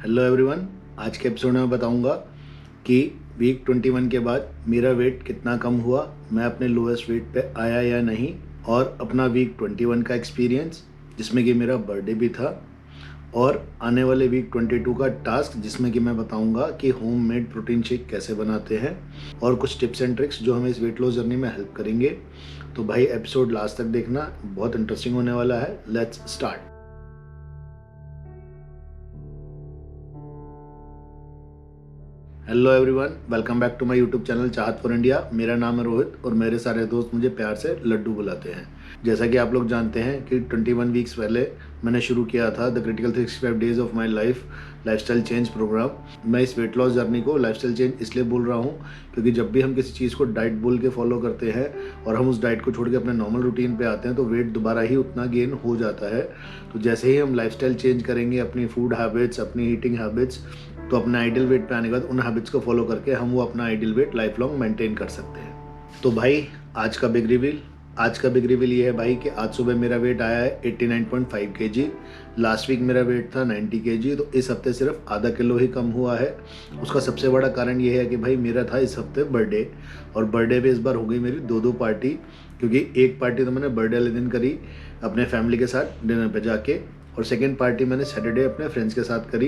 Hello everyone. आज के episode में बताऊंगा कि वीक 21 के बाद मेरा वेट कितना कम हुआ, मैं अपने लोएस्ट वेट पे आया या नहीं, और अपना वीक 21 का एक्सपीरियंस जिसमें कि मेरा बर्थडे भी था, और आने वाले वीक 22 का टास्क जिसमें कि मैं बताऊंगा कि होममेड प्रोटीन शेक कैसे बनाते हैं और कुछ टिप्स एंड ट्रिक्स जो हमें इस वेट लॉस जर्नी में हेल्प करेंगे। तो भाई एपिसोड लास्ट तक देखना, बहुत इंटरेस्टिंग होने वाला है। Let's start. Hello everyone, welcome back to my YouTube channel Chahat for India. मेरा नाम है रोहित और मेरे सारे दोस्त मुझे प्यार से लड्डू बुलाते हैं। जैसा कि आप लोग जानते हैं कि 21 वीक्स पहले मैंने शुरू किया था the critical 365 days of my lifestyle change programme. मैं इस वेट लॉस जर्नी को लाइफस्टाइल चेंज इसलिए बोल रहा हूँ क्योंकि जब भी हम किसी चीज़ को डाइट बोल के फॉलो करते हैं और हम उस डाइट को छोड़ के अपने नॉर्मल रूटीन पे आते हैं तो वेट दोबारा ही उतना गेन हो जाता है। तो जैसे ही हम लाइफस्टाइल चेंज करेंगे, अपनी फूड हैबिट्स, अपनी ईटिंग हैबिट्स, तो अपने आइडियल वेट पे आने के बाद उन हैबिट्स को फॉलो करके हम वो अपना ideal weight life long maintain कर सकते हैं। तो भाई आज का बिग रिवील ये है भाई कि आज सुबह मेरा वेट आया है 89.5 kg। लास्ट वीक मेरा वेट था 90 kg, तो इस हफ्ते सिर्फ आधा किलो ही कम हुआ है। उसका सबसे बड़ा कारण ये है कि भाई मेरा था इस हफ्ते बर्थडे, और बर्थडे पे इस बार हो गई मेरी दो पार्टी, क्योंकि एक पार्टी तो मैंने बर्थडे वाले दिन करी अपने फैमिली के साथ डिनर पे जाके, और सेकेंड पार्टी मैंने सैटरडे अपने फ्रेंड्स के साथ करी।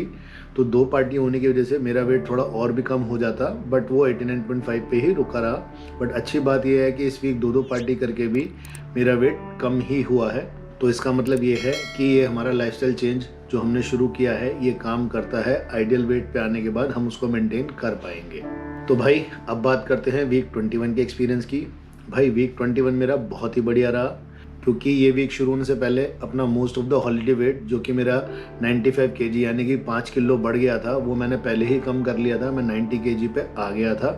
तो दो पार्टी होने की वजह से मेरा वेट थोड़ा और भी कम हो जाता, बट वो 89.5 पे ही रुका रहा। बट अच्छी बात यह है कि इस वीक दो पार्टी करके भी मेरा वेट कम ही हुआ है। तो इसका मतलब ये है कि ये हमारा लाइफस्टाइल चेंज जो हमने शुरू किया है ये काम करता है। आइडियल वेट पे आने के बाद हम उसको मेंटेन कर पाएंगे। तो भाई अब बात करते हैं वीक 21 के एक्सपीरियंस की। भाई वीक 21 मेरा बहुत ही बढ़िया रहा, क्योंकि ये वीक शुरू होने से पहले अपना most of the holiday weight जो कि मेरा 95 kg यानी कि 5 किलो बढ़ गया था, वो मैंने पहले ही कम कर लिया था। मैं 90 kg पे आ गया था।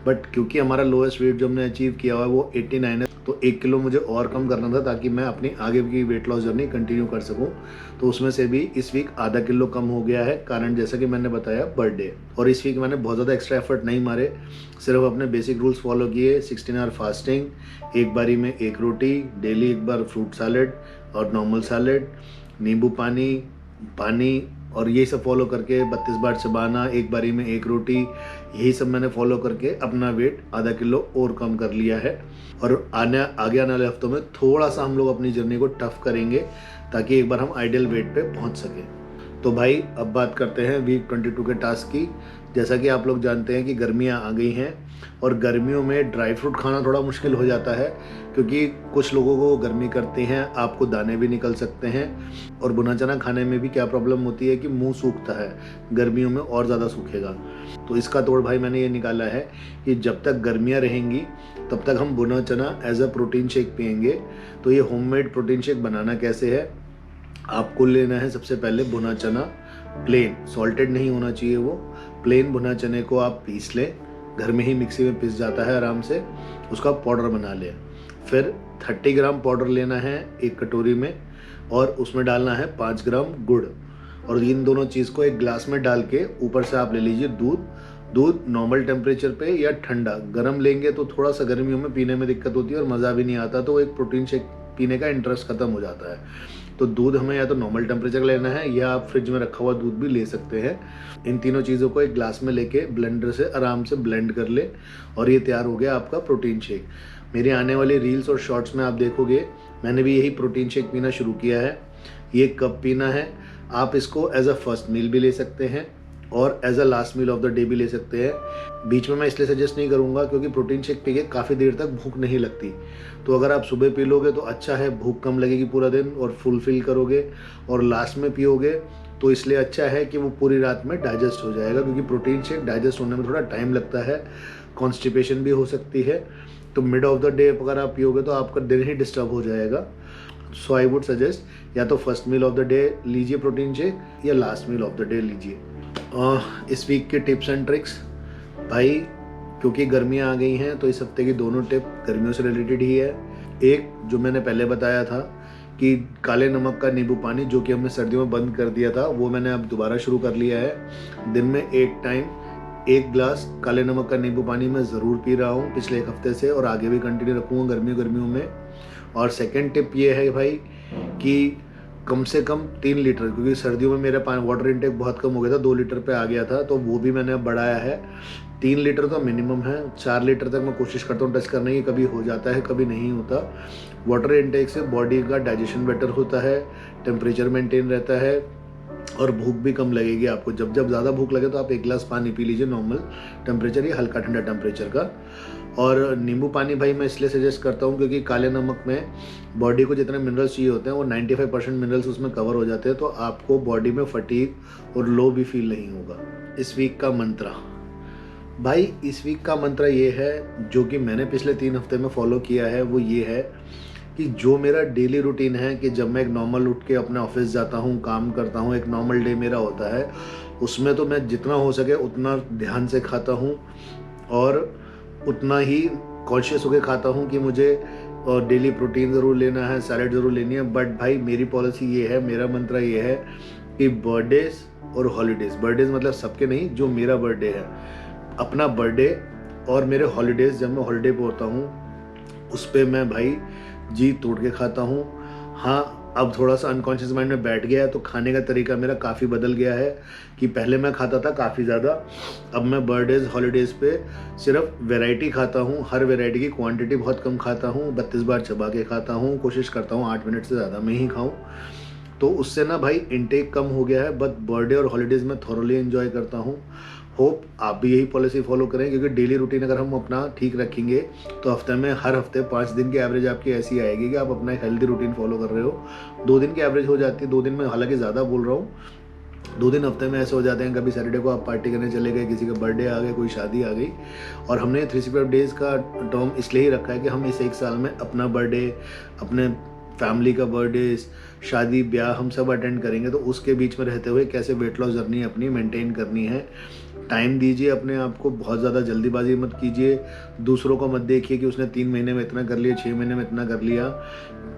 बट क्योंकि हमारा लोएस्ट वेट जो हमने अचीव किया हुआ है वो 89 है, तो 1 किलो मुझे और कम करना था ताकि मैं अपनी आगे की वेट लॉस जर्नी कंटिन्यू कर सकूं। तो उसमें से भी इस वीक आधा किलो कम हो गया है, कारण जैसा कि मैंने बताया बर्थडे। और इस वीक मैंने बहुत ज़्यादा एक्स्ट्रा एफर्ट नहीं मारे, सिर्फ अपने बेसिक रूल्स फॉलो किए। 16 आवर फास्टिंग, एक बारी में एक रोटी, डेली एक बार फ्रूट सैलेड और नॉर्मल सैलेड, नींबू पानी और ये सब फॉलो करके 32 बार चबाना, एक बारी में एक रोटी, यही सब मैंने फॉलो करके अपना वेट आधा किलो और कम कर लिया है। और आगे आने वाले हफ्तों में थोड़ा सा हम लोग अपनी जर्नी को टफ करेंगे ताकि एक बार हम आइडियल वेट पे पहुंच सकें। तो भाई अब बात करते हैं वीक 22 के टास्क की। जैसा कि आप लोग जानते हैं कि गर्मियां आ गई हैं और गर्मियों में ड्राई फ्रूट खाना थोड़ा मुश्किल हो जाता है, क्योंकि कुछ लोगों को गर्मी करती हैं, आपको दाने भी निकल सकते हैं। और भुना चना खाने में भी क्या प्रॉब्लम होती है कि मुंह सूखता है, गर्मियों में और ज़्यादा सूखेगा। तो इसका तोड़ भाई मैंने ये निकाला है कि जब तक गर्मियाँ रहेंगी तब तक हम भुना चना एज अ प्रोटीन शेक पियेंगे। तो ये होममेड प्रोटीन शेक बनाना कैसे है, आपको लेना है सबसे पहले भुना चना, प्लेन, सॉल्टेड नहीं होना चाहिए वो। प्लेन भुना चने को आप पीस लें, घर में ही मिक्सी में पिस जाता है आराम से, उसका पाउडर बना लें। फिर 30 ग्राम पाउडर लेना है एक कटोरी में, और उसमें डालना है 5 ग्राम गुड़, और इन दोनों चीज़ को एक ग्लास में डाल के ऊपर से आप ले लीजिए दूध नॉर्मल टेम्परेचर पे या ठंडा। गर्म लेंगे तो थोड़ा सा गर्मियों में पीने में दिक्कत होती है और मज़ा भी नहीं आता, तो एक प्रोटीन शेक पीने का इंटरेस्ट खत्म हो जाता है। तो दूध हमें या तो नॉर्मल टेम्परेचर लेना है या आप फ्रिज में रखा हुआ दूध भी ले सकते हैं। इन तीनों चीज़ों को एक ग्लास में लेके ब्लेंडर से आराम से ब्लेंड कर ले, और ये तैयार हो गया आपका प्रोटीन शेक। मेरी आने वाली रील्स और शॉर्ट्स में आप देखोगे मैंने भी यही प्रोटीन शेक पीना शुरू किया है। ये कब पीना है, आप इसको एज अ फर्स्ट मील भी ले सकते हैं और as a last meal of the day भी ले सकते हैं। बीच में मैं इसलिए सजेस्ट नहीं करूंगा क्योंकि प्रोटीन शेक पी के काफ़ी देर तक भूख नहीं लगती। तो अगर आप सुबह पी लोगे तो अच्छा है, भूख कम लगेगी पूरा दिन और फुलफिल करोगे। और लास्ट में पियोगे तो इसलिए अच्छा है कि वो पूरी रात में डाइजेस्ट हो जाएगा, क्योंकि प्रोटीन शेक डाइजेस्ट होने में थोड़ा टाइम लगता है, कॉन्स्टिपेशन भी हो सकती है। तो मिड ऑफ द डे अगर आप पियोगे तो आपका दिन ही डिस्टर्ब हो जाएगा। सो आई वुड सजेस्ट या तो first meal of the day लीजिए प्रोटीन शेक, या last meal of the day लीजिए। इस वीक के टिप्स एंड ट्रिक्स भाई, क्योंकि गर्मियाँ आ गई हैं तो इस हफ्ते की दोनों टिप गर्मियों से रिलेटेड ही है। एक जो मैंने पहले बताया था कि काले नमक का नींबू पानी जो कि हमने सर्दियों में बंद कर दिया था, वो मैंने अब दोबारा शुरू कर लिया है। दिन में एक टाइम 1 गिलास काले नमक का नींबू पानी मैं ज़रूर पी रहा हूँ पिछले 1 हफ्ते से, और आगे भी कंटिन्यू रखूँगा गर्मियों में। और सेकेंड टिप ये है भाई कि कम से कम 3 लीटर, क्योंकि सर्दियों में मेरा वाटर इनटेक बहुत कम हो गया था, 2 लीटर पे आ गया था, तो वो भी मैंने अब बढ़ाया है। 3 लीटर तो मिनिमम है, 4 लीटर तक मैं कोशिश करता हूँ टच करने की। कभी हो जाता है, कभी नहीं होता। वाटर इनटेक से बॉडी का डाइजेशन बेटर होता है, टेम्परेचर मेंटेन रहता है और भूख भी कम लगेगी आपको। जब जब ज़्यादा भूख लगे तो आप 1 गिलास पानी पी लीजिए, नॉर्मल टेम्परेचर या हल्का ठंडा टेम्परेचर का। और नींबू पानी भाई मैं इसलिए सजेस्ट करता हूँ क्योंकि काले नमक में बॉडी को जितने मिनरल्स चाहिए होते हैं वो 95% मिनरल्स उसमें कवर हो जाते हैं, तो आपको बॉडी में फटीग और लो भी फील नहीं होगा। इस वीक का मंत्रा भाई, इस वीक का मंत्रा ये है जो कि मैंने पिछले 3 हफ्ते में फॉलो किया है, वो ये है कि जो मेरा डेली रूटीन है कि जब मैं एक नॉर्मल उठ के अपने ऑफिस जाता हूँ, काम करता हूँ, एक नॉर्मल डे मेरा होता है, उसमें तो मैं जितना हो सके उतना ध्यान से खाता हूँ और उतना ही कॉन्शियस होकर खाता हूँ कि मुझे डेली प्रोटीन ज़रूर लेना है, सैलेड ज़रूर लेनी है। बट भाई मेरी पॉलिसी ये है, मेरा मंत्रा ये है कि बर्थडेज और हॉलीडेज़, बर्थडेज मतलब सबके नहीं, जो मेरा बर्थडे है, अपना बर्थडे और मेरे हॉलीडेज़ जब मैं हॉलीडे पे होता हूँ उस पर मैं भाई जी तोड़ के खाता हूँ। हाँ, अब थोड़ा सा अनकॉन्शियस माइंड में बैठ गया है, तो खाने का तरीका मेरा काफ़ी बदल गया है कि पहले मैं खाता था काफ़ी ज़्यादा, अब मैं बर्थडेज़ हॉलीडेज़ पे सिर्फ वैरायटी खाता हूँ, हर वैरायटी की क्वांटिटी बहुत कम खाता हूँ, 32 बार चबा के खाता हूँ, कोशिश करता हूँ 8 मिनट से ज़्यादा में ही खाऊँ। तो उससे ना भाई इनटेक कम हो गया है, बट बर्थडे और हॉलीडेज़ में थॉरोली एंजॉय करता हूँ। होप आप भी यही पॉलिसी फॉलो करें, क्योंकि डेली रूटीन अगर हम अपना ठीक रखेंगे तो हफ्ते में हर हफ्ते 5 दिन की एवरेज आपकी ऐसी आएगी कि आप अपना एक हेल्दी रूटीन फॉलो कर रहे हो। 2 दिन की एवरेज हो जाती है, 2 दिन में हालांकि ज़्यादा बोल रहा हूँ, 2 दिन हफ्ते में ऐसे हो जाते हैं। कभी सैटरडे को आप पार्टी करने चले गए, किसी का बर्थडे आ गया, कोई शादी आ गई, और हमने 365 डेज़ का टर्म इसलिए ही रखा है कि हम इस 1 साल में अपना बर्थडे, अपने फैमिली का बर्थडे, शादी ब्याह हम सब अटेंड करेंगे। तो उसके बीच में रहते हुए कैसे वेट लॉस जर्नी अपनी मेंटेन करनी है। टाइम दीजिए अपने आप को, बहुत ज़्यादा जल्दीबाजी मत कीजिए, दूसरों को मत देखिए कि उसने 3 महीने में इतना कर लिया, 6 महीने में इतना कर लिया।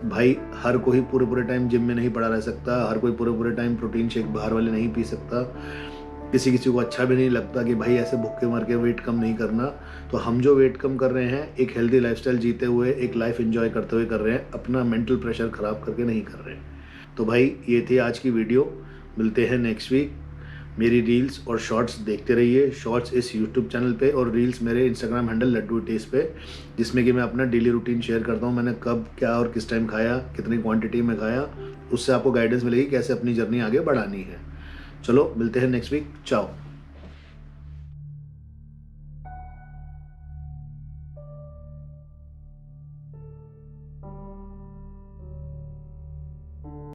भाई हर कोई पूरे टाइम जिम में नहीं पड़ा रह सकता, हर कोई पूरे टाइम प्रोटीन शेक बाहर वाले नहीं पी सकता, किसी को अच्छा भी नहीं लगता कि भाई ऐसे भूखे मर के वेट कम नहीं करना। तो हम जो वेट कम कर रहे हैं एक हेल्दी लाइफस्टाइल जीते हुए, एक लाइफ एंजॉय करते हुए कर रहे हैं, अपना मेंटल प्रेशर ख़राब करके नहीं कर रहे हैं। तो भाई ये थी आज की वीडियो, मिलते हैं नेक्स्ट वीक। मेरी रील्स और शॉर्ट्स देखते रहिए, शॉर्ट्स इस यूट्यूब चैनल पे और रील्स मेरे इंस्टाग्राम हैंडल लड्डू टेस्ट पे, जिसमें कि मैं अपना डेली रूटीन शेयर करता हूँ, मैंने कब क्या और किस टाइम खाया, कितनी क्वांटिटी में खाया, उससे आपको गाइडेंस मिलेगी कैसे अपनी जर्नी आगे बढ़ानी है। चलो मिलते हैं नेक्स्ट वीक, चाओ।